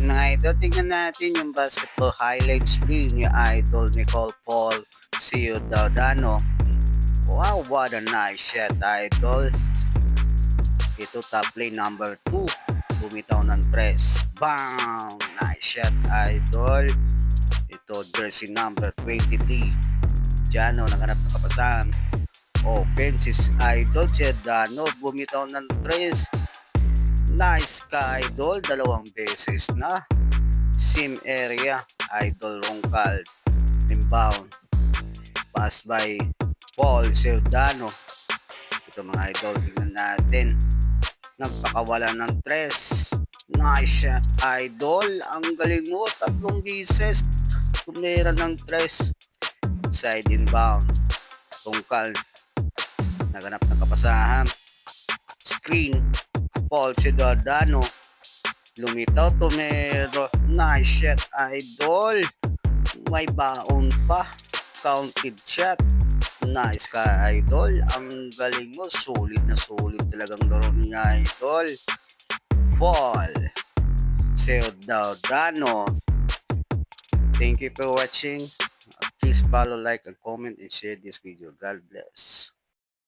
Mga idol, tingnan natin yung basketball highlights reel ni Idol Nicole Paul Ciudadano. Wow, what a nice shot, Idol. Ito top play number 2. Bumitaw ng press. Bang! Nice shot, Idol. Ito jersey number 23. Diano, naghanap ng kapasahan. Offense Idol Ciudadano. Bumitaw ng press. Nice ka, Idol. Dalawang beses na. Sim area, Idol Roncal. Inbound. Pass by Paul Ciudadano. Ito mga idol, tingnan natin. Nagpakawala ng tres. Nice shot, Idol. Ang galing mo. 3 beses. Tumira ng tres. Side inbound. Roncal. Naganap ng kapasahan. Screen. Paul Ciudadano. Lumitaw, tumero. Nice shot, Idol. May baon pa. Counted shot. Nice ka, Idol. Ang galing mo. Sulit na sulit talagang laro ni Idol. Fall. Ciudadano. Thank you for watching. Please follow, like, and comment, and share this video. God bless.